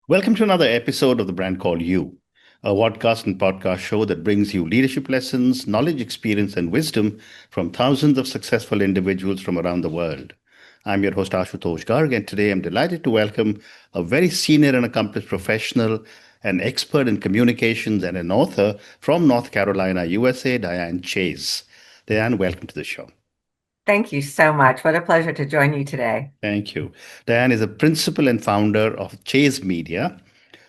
Welcome to another episode of The Brand Called You, a podcast and podcast show that brings you leadership lessons, knowledge, experience, and wisdom from thousands of successful individuals from around the world. I'm your host, Ashutosh Garg, and today I'm delighted to welcome a very senior and accomplished professional, an expert in communications, and an author from North Carolina, USA, Dianne Chase. Dianne, welcome to the show. Thank you so much. What a pleasure to join you today. Thank you. Diane is a principal and founder of Chase Media.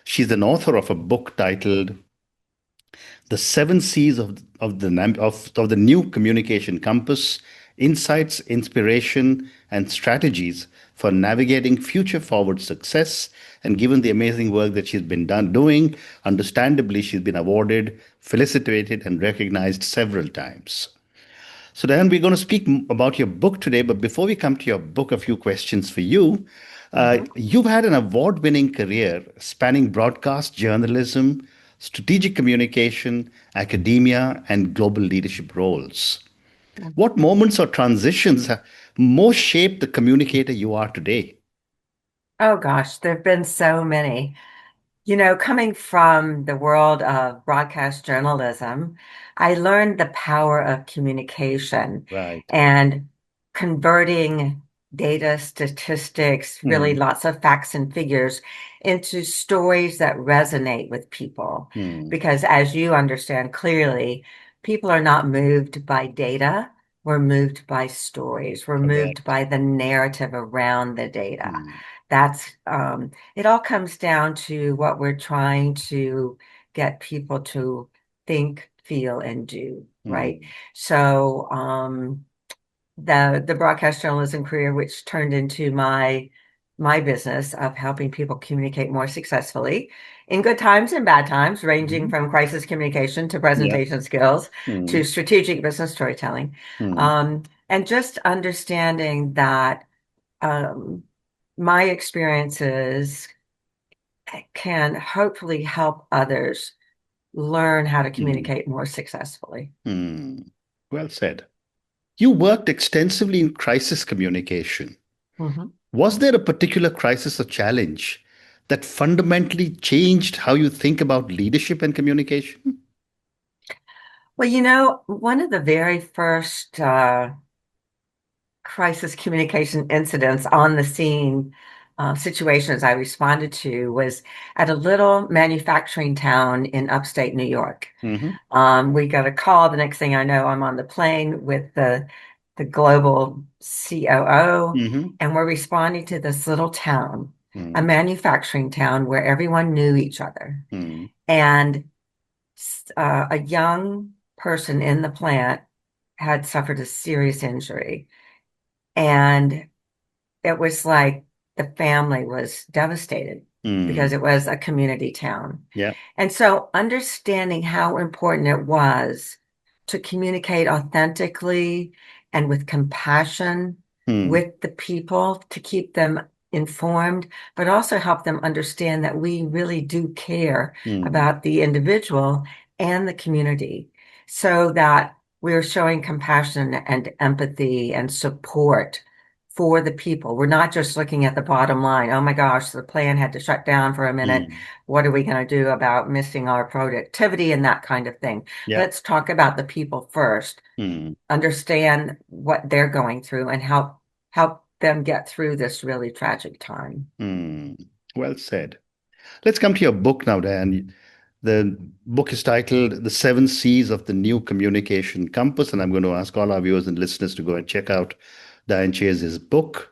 She's an author of a book titled The Seven C's of the New Communication Compass: Insights, Inspiration, and Strategies for Navigating Future Forward Success. And given the amazing work that she's been doing, understandably, she's been awarded, felicitated, and recognized several times. So, Diane, we're going to speak about your book today. But before we come to your book, a few questions for you. Mhm. You've had an award winning career spanning broadcast journalism, strategic communication, academia, and global leadership roles. What moments or transitions have most shaped the communicator you are today? Oh gosh, there have been so many. Coming from the world of broadcast journalism, I learned the power of communication Right. and converting data, statistics, really Hmm. lots of facts and figures into stories that resonate with people. Hmm. Because as you understand clearly, people are not moved by data. We're moved by stories. We're moved Correct. by the narrative around the data. Hmm. It all comes down to what we're trying to get people to think, feel, and do, right? Hmm. So the broadcast journalism career, which turned into my business of helping people communicate more successfully in good times and bad times, ranging Hmm. from crisis communication to Yeah. presentation skills Hmm. to strategic business storytelling. Hmm. And just understanding that um, my experiences can hopefully help others learn how to Hmm. communicate more successfully. Hmm. Well said. You worked extensively in crisis communication. Mhm. Was there a particular crisis or challenge that fundamentally changed how you think about leadership and communication? Well, one of the very first crisis communication incidents on the scene situations I responded to was at a little manufacturing town in upstate New York. Hmm. We got a call. The next thing I know, I'm on the plane with the global COO, Hmm. and we're responding to this little town, a Hmm. manufacturing town where everyone knew each other. Hmm. And a young person in the plant had suffered a serious injury. And it was like the family was devastated because Hmm. it was a community town. Yeah. And so understanding how important it was to communicate authentically and with compassion Hmm. with the people to keep them informed, but also help them understand that we really do care Hmm. about the individual and the community so that we're showing compassion and empathy and support for the people. We're not just looking at the bottom line. Oh my gosh, the plan had to shut down for a minute. Hmm. What are we going to do about missing our productivity and that kind of thing? Yeah. Let's talk about the people first, Hmm. understand what they're going through and help them get through this really tragic time. Hmm. Well said. Let's come to your book now, Dan. The book is titled The Seven C's of the New Communication Compass, and I'm going to ask all our viewers and listeners to go and check out Diane Chase's book.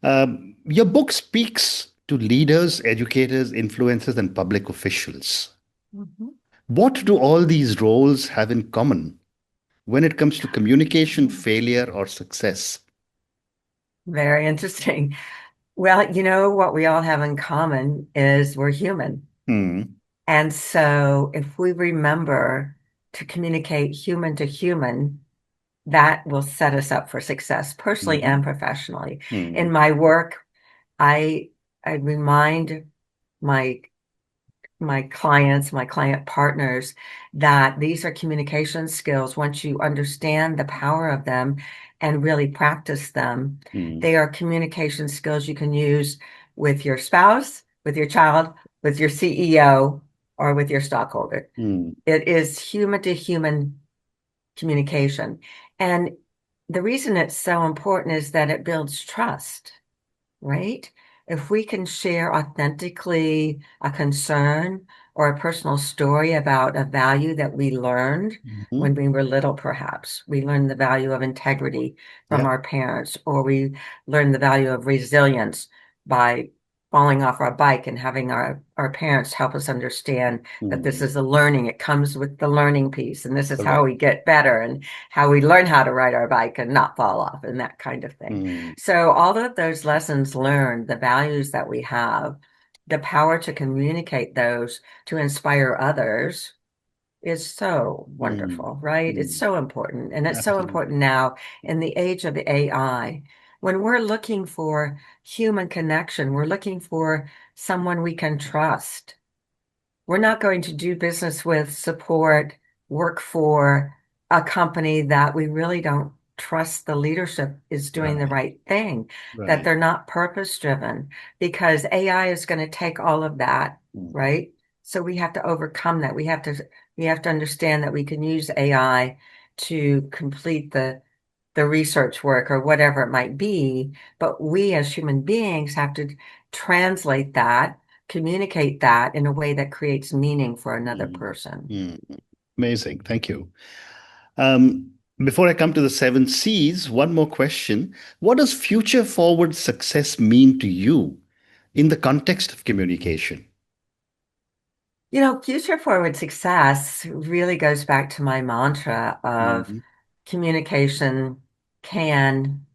Your book speaks to leaders, educators, influencers, and public officials. Mhm. What do all these roles have in common when it comes to communication failure or success? Very interesting. Well, what we all have in common is we're human. Hmm. And so if we remember to communicate human to human, that will set us up for success personally Hmm. and professionally. Hmm. In my work, I I remind my my clients, my client partners that these are communication skills. Once you understand the power of them and really practice them, Hmm. they are communication skills you can use with your spouse, with your child, with your CEO, or with your stockholder. Mm. It is human to human communication. And the reason it's so important is that it builds trust, right? If we can share authentically a concern or a personal story about a value that we learned when Mhm. we were little, perhaps we learned the value of integrity from Yeah. our parents, or we learned the value of resilience by falling off our bike and having our parents help us understand that this Mm. is a learning. It comes with the learning piece, and this is how Correct. we get better and how we learn how to ride our bike and not fall off and that kind of thing. Mm. So all of those lessons learned, the values that we have, the power to communicate those to inspire others is so Mm. wonderful, right? It's Mm. so important. And it's so Absolutely. important now in the age of AI. When we're looking for human connection, we're looking for someone we can trust. We're not going to do business with, support, work for a company that we really don't trust the leadership is doing the Right. right thing, that Right. they're not purpose driven, because AI is going to take all of that, Mm. right? So we have to overcome that. We have to understand that we can use AI to complete the research work or whatever it might be, but we as human beings have to translate that, communicate that in a way that creates meaning for another Mm. person. Mm. Amazing. Thank you. Um, Before I come to the seven C's, one more question. What does future forward success mean to you in the context of communication? Future forward success really goes back to my mantra of Mm. communication can,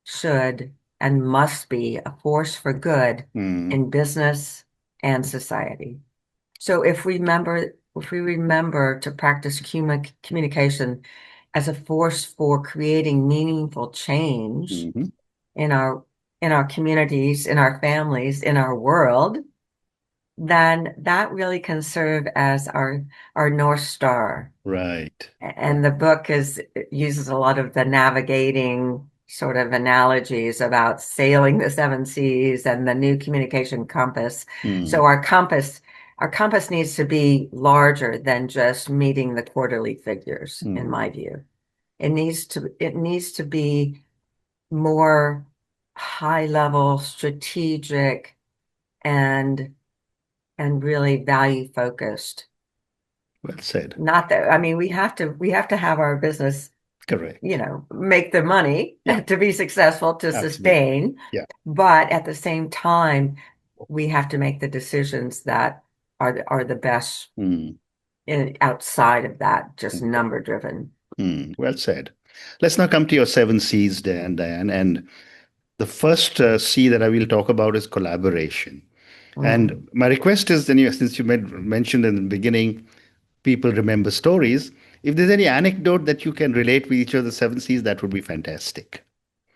should, and must be a force for good Mm. in business and society. So if we remember to practice communication as a force for creating meaningful change Mhm. in our communities, in our families, in our world, then that really can serve as our North Star. Right. And the book uses a lot of the navigating sort of analogies about sailing the seven seas and the new communication compass. Mm. So our compass needs to be larger than just meeting the quarterly figures, in Mm. my view. It needs to be more high level, strategic, and really value focused. Well said. Not that, I mean, we have to have our business, Correct. make the money Yeah, to be successful, to absolutely. sustain. Yeah. But at the same time, we have to make the decisions that are the best Mm. outside of that, just Okay. number driven. Mm. Well said. Let's now come to your seven C's, Diane. And the first C that I will talk about is collaboration. Mm. And my request is, then since you mentioned in the beginning, people remember stories. If there's any anecdote that you can relate with each of the seven C's, that would be fantastic.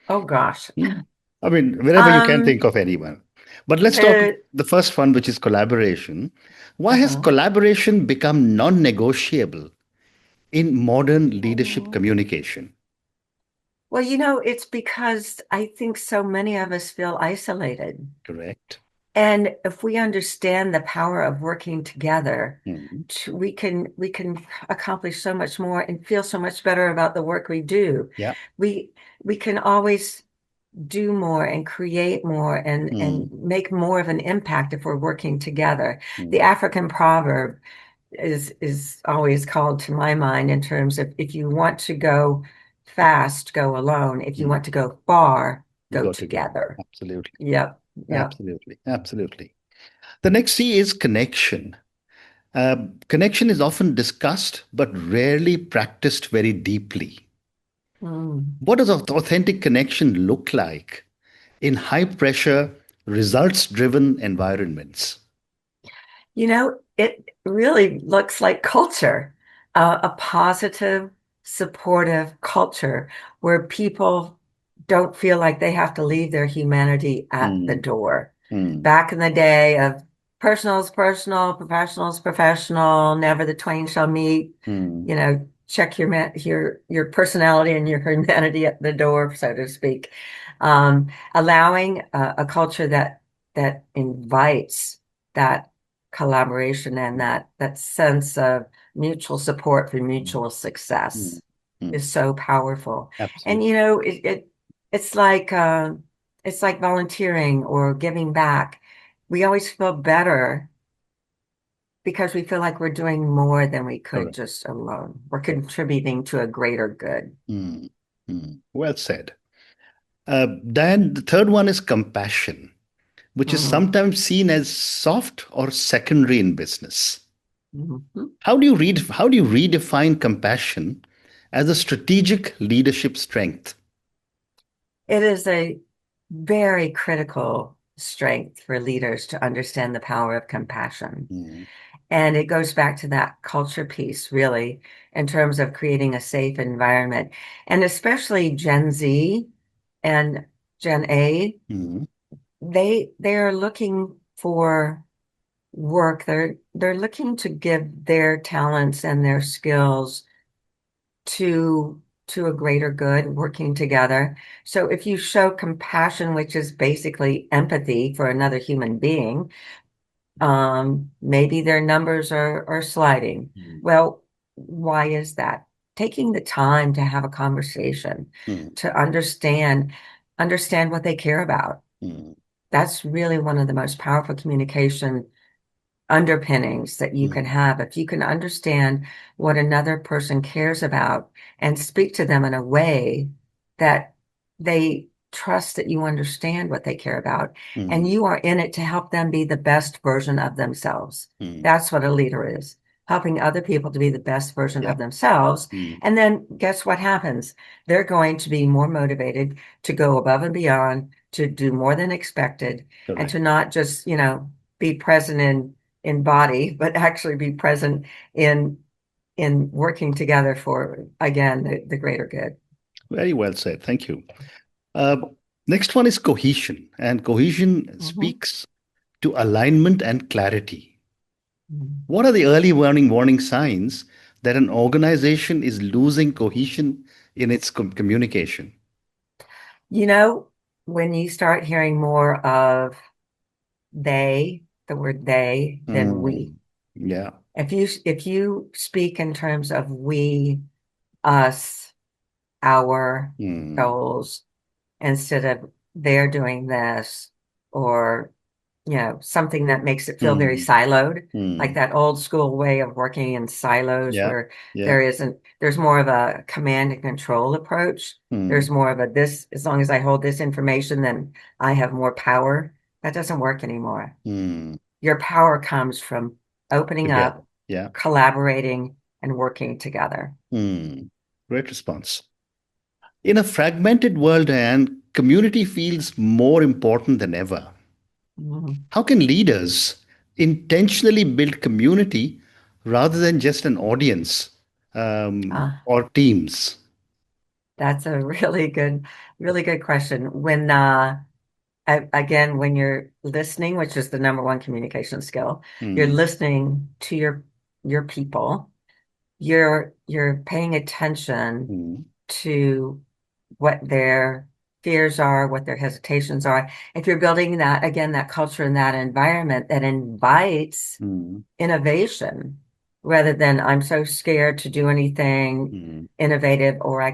Oh gosh. Hmm. I mean, wherever you can Um, think of anyone. But let's talk the the first one, which is collaboration. Why has uh-huh. collaboration become non-negotiable in modern leadership Oh. communication? Well, it's because I think so many of us feel isolated. Correct. And if we understand the power of working together, Hmm. we can accomplish so much more and feel so much better about the work we do. Yeah. We we can always do more and create more and Hmm. make more of an impact if we're working together. The Hmm. African proverb is always called to my mind in terms of, if you want to go fast, go alone. If you Hmm. want to go far, go Go together. together. Absolutely. Yep, yep. Absolutely. Absolutely. The next C is connection. Connection is often discussed, but rarely practiced very deeply. Mm. What does authentic connection look like in high pressure, results driven environments? It really looks like culture, a positive, supportive culture where people don't feel like they have to leave their humanity at the Mm. door. Mm. Back in the day of personal is personal, professional is professional, never the twain shall meet, Mm. check your personality and your humanity at the door, so to speak. Allowing a culture that invites that collaboration and that sense of mutual support for mm, mutual mm, success mm. is so powerful. And Absolutely. you know, it's it's like volunteering or giving back. We always feel better because we feel like we're doing more than we could Correct. just alone. We're Correct. contributing to a greater good. Mm, mm. Well said. Diane, the third one is compassion, which is Mhm. sometimes seen as soft or secondary in business. Mhm. How do you redefine compassion as a strategic leadership strength? It is a very critical strength for leaders to understand the power of compassion. Mm, And it goes back to that culture piece, really, in terms of creating a safe environment. And especially Gen Z and Gen A, mm, they are looking for work. They're looking to give their talents and their skills to to a greater good, working together. So if you show compassion, which is basically empathy for another human being, maybe their numbers are sliding. mm, Well, why is that? Taking the time to have a conversation, mm, to understand what they care about. mm, That's really one of the most powerful communication underpinnings that you can mm, have. If you can understand what another person cares about and speak to them in a way that they trust that you understand what they care about, and mm. you are in it to help them be the best version of themselves. Mm. That's what a leader is, helping other people to be the best version Yeah. of themselves. Mm. And then guess what happens? They're going to be more motivated to go above and beyond, to do more than expected, and Correct. to not just, be present in body, but actually be present in working together for, again, the greater good. Very well said. Thank you. Uh, Next one is cohesion, and cohesion Mhm. speaks to alignment and clarity. Mhm. What are the early warning signs that an organization is losing cohesion in its communication? You know, when you start hearing more of the word they, than we. Mm. Yeah. If you speak in terms of we, us, our Mm. goals, instead of they're doing this, or something that makes it feel very Mm. siloed, like Mm. that old school way of working in silos Yeah. where Yeah. there's more of a command and control approach. Mm. There's more of a this, as long as I hold this information, then I have more power. That doesn't work anymore. Mm. Your power comes from opening Together. up, Yeah. collaborating, and working together. Mm. Great response. In a fragmented world, and community feels more important than ever. Mhm. How can leaders intentionally build community rather than just an audience Ah, or teams? that's a really good question. Again, when you're listening, which is the number one communication skill, you're Mm, listening to your people. You're paying attention mm, to what their fears are, what their hesitations are. If you're building that, again, that culture and that environment that invites mm, innovation rather than I'm so scared to do anything mm, innovative, or I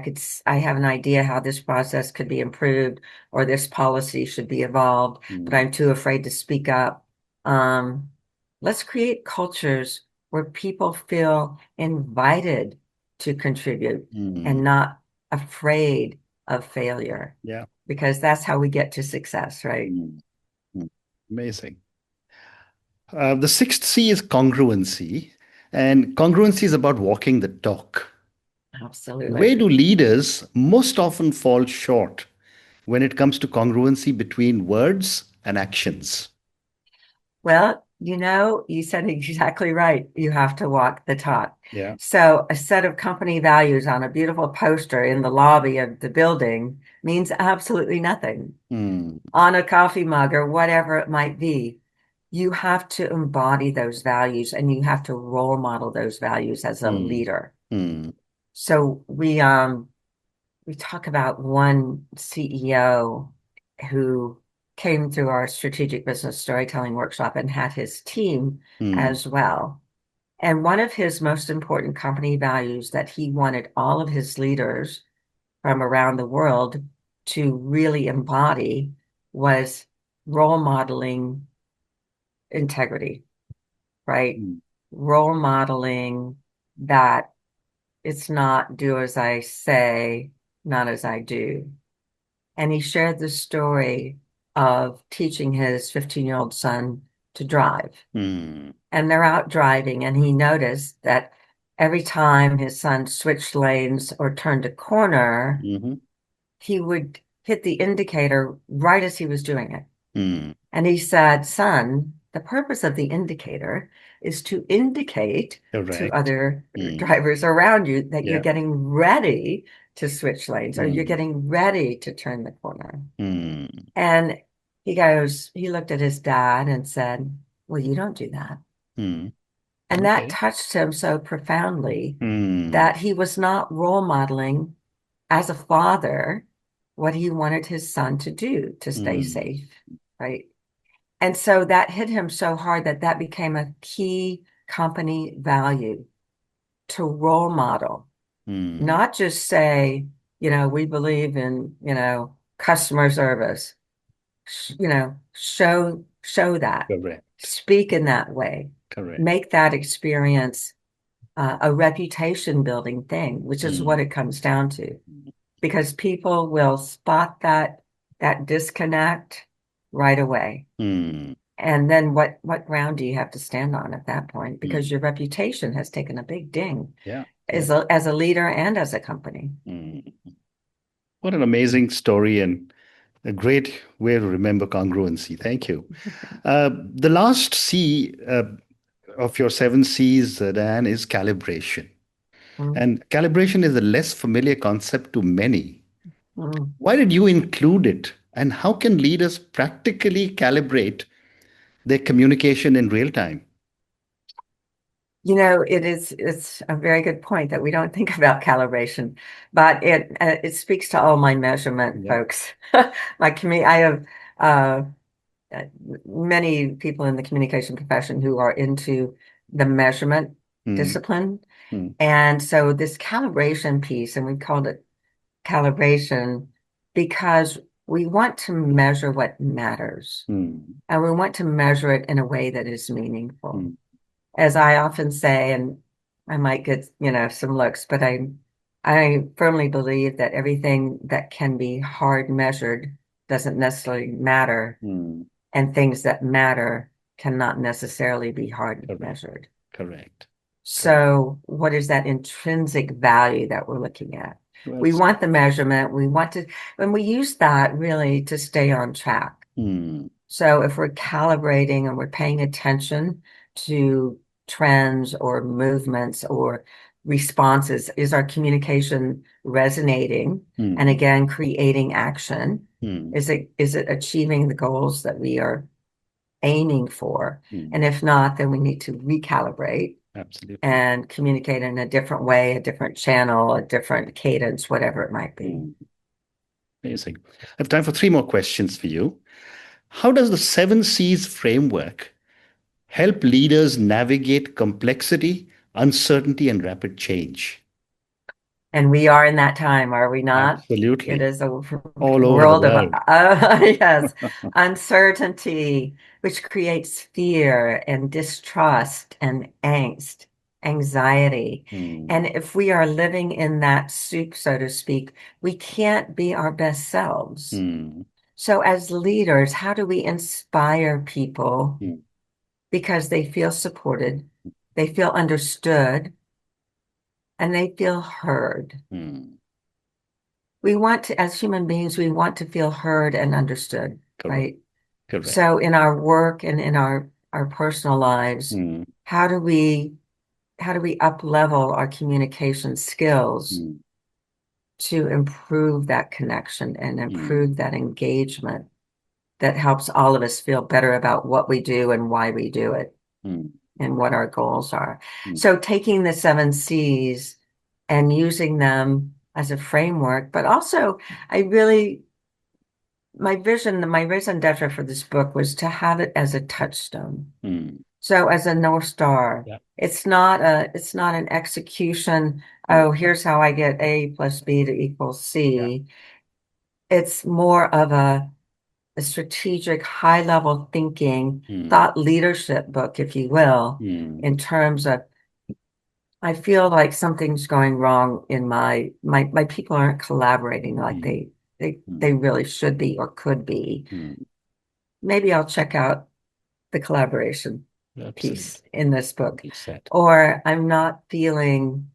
have an idea how this process could be improved, or this policy should be evolved, but mm, I'm too afraid to speak up. Um, let's create cultures where people feel invited to contribute mm, and not afraid of failure, yeah. because that's how we get to success, right? Mm, mm. Amazing. The sixth C is congruency, and congruency is about walking the talk. Where Absolutely. do leaders most often fall short when it comes to congruency between words and actions? Well, you said exactly right. You have to walk the talk. Yeah. So, a set of company values on a beautiful poster in the lobby of the building means absolutely nothing. Mm, On a coffee mug or whatever it might be, you have to embody those values and you have to role model those values as a mm, leader. mm, So, we talk about one CEO who came through our strategic business storytelling workshop and had his team Mm, as well. And one of his most important company values that he wanted all of his leaders from around the world to really embody was role modeling integrity, right? mm, Role modeling that it's not do as I say, not as I do. And he shared the story of teaching his 15-year-old son to drive. mm, And they're out driving, and he noticed that every time his son switched lanes or turned a corner, mhm, he would hit the indicator right as he was doing it. mm. And he said, son, the purpose of the indicator is to indicate to Correct. other Mm, drivers around you that you're yeah. getting ready to switch lanes or you're Mm, getting ready to turn the corner. mm, And he looked at his dad and said, well, you don't do that. mm. And that Okay. touched him so profoundly Mm, that he was not role modeling as a father what he wanted his son to do to stay mm, safe, right? And so that hit him so hard that that became a key company value to role model, mm. not just say, we believe in, customer service, show that, Correct. speak in that way, Correct. make that experience a reputation building thing, which is what Mm, it comes down to, because people will spot that disconnect right away. mm, And then what ground do you have to stand on at that point? Because mm. your reputation has taken a big ding Yeah. Yeah. as a leader and as a company. Mm. What an amazing story and a great way to remember congruency. Thank you. The last C of your seven C's, Dan, is calibration. Mm, And calibration is a less familiar concept to many. mm. Why did you include it? And how can leaders practically calibrate their communication in real time? It's a very good point that we don't think about calibration, but it speaks to all my measurement Yeah. folks. I have uh, uh, many people in the communication profession who are into the measurement Mm, discipline. mm, And so this calibration piece, and we called it calibration because we want to measure what matters, mm, and we want to measure it in a way that is meaningful. mm, As I often say, and I might get, some looks, but I firmly believe that everything that can be hard measured doesn't necessarily matter, mm. and things that matter cannot necessarily be hard Correct. measured. Correct. Correct. So what is that intrinsic value that we're looking at? Well We said. want the measurement. And we use that really to stay on track. Mm, So if we're calibrating and we're paying attention to trends or movements or responses, is our communication resonating? And mm, again, creating action? mm, Is it achieving the goals that we are aiming for? mm. And if not, then we need to recalibrate Absolutely. and communicate in a different way, a different channel, a different cadence, whatever it might be. Mm. Amazing. I have time for three more questions for you. How does the seven C's framework help leaders navigate complexity, uncertainty, and rapid change? And we are in that time, are we not? It Absolutely. is a All over the world of, world. yes, uncertainty, which creates fear and distrust and angst, anxiety. Mm, And if we are living in that soup, so to speak, we can't be our best selves. mm, So, as leaders, how do we inspire people mm, because they feel supported, they feel understood, and they feel heard? mm. We want to, as human beings, we want to feel heard and understood, Correct. right? Correct. So in our work and in our personal lives, Mm, how do we up level our communication skills mm, to improve that connection and mm, improve that engagement that helps all of us feel better about what we do and why we do it mm, and what our goals are. mm, So taking the seven C's and using them as a framework, but also I really my vision, my raison d'etre for this book was to have it as a touchstone. Mm. So as a North Star, Yeah. it's not an execution. Mm. Oh, here's how I get A plus B to equal Yeah. C. It's more of a strategic, high level thinking, Mm. thought leadership book, if you will, Mm. in terms of I feel like something's going wrong in my people aren't collaborating like Mm. they really should be or could be. Mm. Maybe I'll check out the collaboration piece Absolutely. in this book. Well said. Or I'm not feeling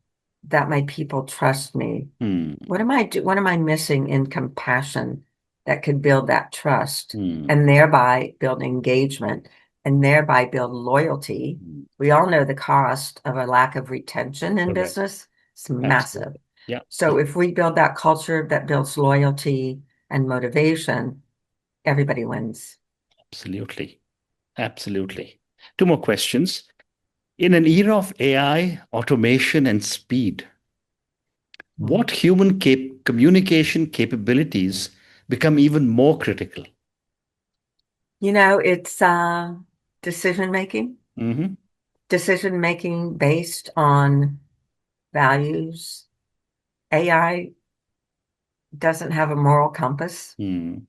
that my people trust me. Mm. What am I missing in compassion that could build that trust Mm. and thereby build engagement and thereby build loyalty? Mm. We all know the cost of a lack of retention in Correct. business. It's massive. Absolutely. Yeah. So Yeah. if we build that culture that builds loyalty and motivation, everybody wins. Absolutely. Absolutely. Two more questions. In an era of AI, automation, and speed, what Mhm. human communication capabilities become even more critical? You know, it's decision making, Hmm. decision making based on values. AI doesn't have a moral compass. Mm.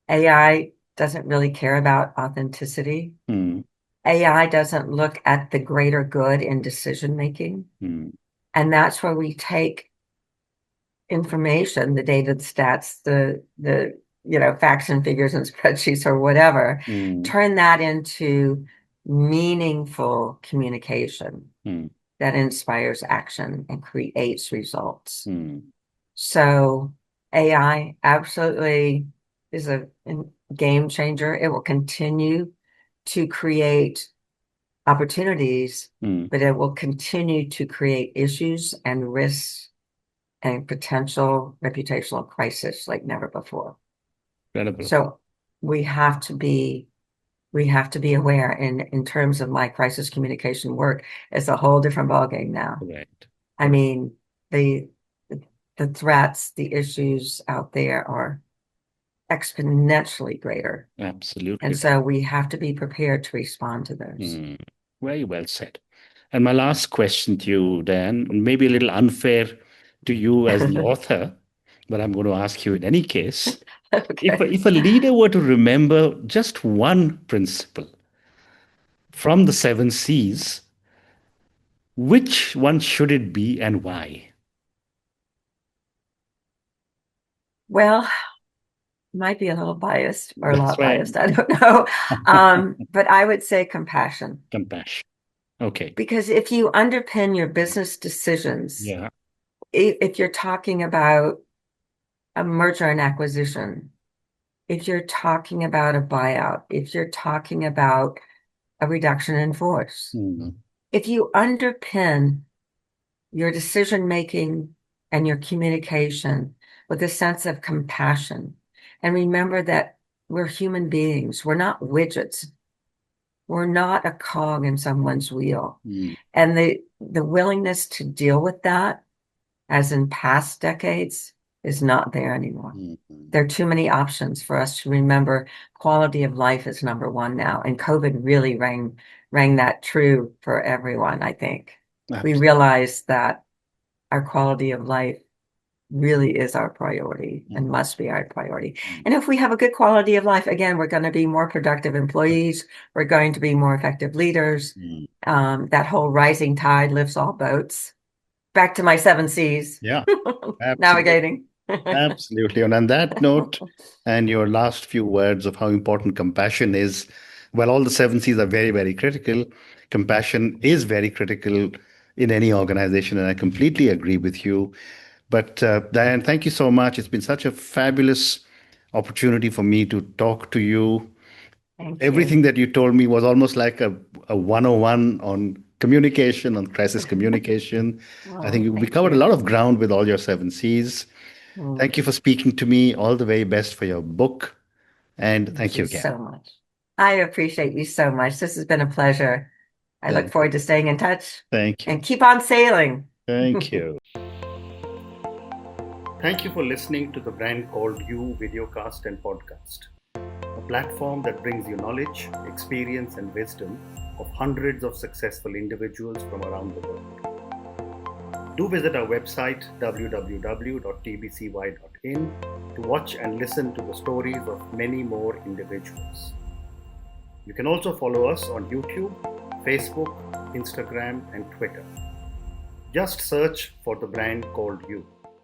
AI doesn't really care about authenticity. Mm. AI doesn't look at the greater good in decision making. Mm. And that's where we take information, the data, the stats, the facts and figures and spreadsheets or whatever, Mm. turn that into meaningful communication Mm. that inspires action and creates results. Mm. So AI absolutely is a game changer. It will continue to create opportunities, Mm. but it will continue to create issues and risks and potential reputational crisis like never before. Incredible. So we have to be we have to be aware in terms of my crisis communication work. It's a whole different ballgame now. Correct. I mean, the the threats, the issues out there are exponentially greater. And Absolutely so right. we have to be prepared to respond to those. Mm. Very well said. And my last question to you, Dan, maybe a little unfair to you as the author, but I'm going to ask you in any case. Okay. If a leader were to remember just one principle from the seven C's, which one should it be and why? Well, might be a little biased or a That's lot right. biased. I don't know. But I would say compassion. Compassion. Okay. Because if you underpin your business decisions, Yeah. if you're talking about a merger and acquisition, if you're talking about a buyout, if you're talking about a reduction in force, Mm. if you underpin your decision making and your communication with a sense of compassion, and remember that we're human beings, we're not widgets, we're not a cog in someone's wheel. Mm. And the willingness to deal with that, as in past decades, is not there anymore. Mm. There are too many options for us to remember. Quality of life is number one now, and COVID really rang that true for everyone, I think. We Absolutely. realized that our quality of life really is our priority and Mm. must be our priority. Mm. And if we have a good quality of life, again, we're going to be more productive employees. We're going to be more effective leaders. Mm. That whole rising tide lifts all boats. Back to my seven C's, Yeah, absolutely. navigating. Absolutely. And on that note, and your last few words of how important compassion is, well, all the seven C's are very, very critical. Compassion is very critical in any organization, and I completely agree with you. But Diane, thank you so much. It's been such a fabulous opportunity for me to talk to you. Thank Everything you. that you told me was almost like a 101 on communication, on crisis communication. I Well, think we thank covered a you. lot of ground with all your seven C's. Mm, Thank you for speaking to me. All the very best for your book. And Thank thank you you again. so much. I appreciate you so much. This has been a pleasure. I look Thank you. forward to staying in touch Thank you. and keep on sailing. Thank you. Thank you for listening to the Brand Called You videocast and podcast, a platform that brings you knowledge, experience, and wisdom of hundreds of successful individuals from around the world. Do visit our website www.tbcy.in to watch and listen to the stories of many more individuals. You can also follow us on YouTube, Facebook, Instagram, and Twitter. Just search for the Brand Called You.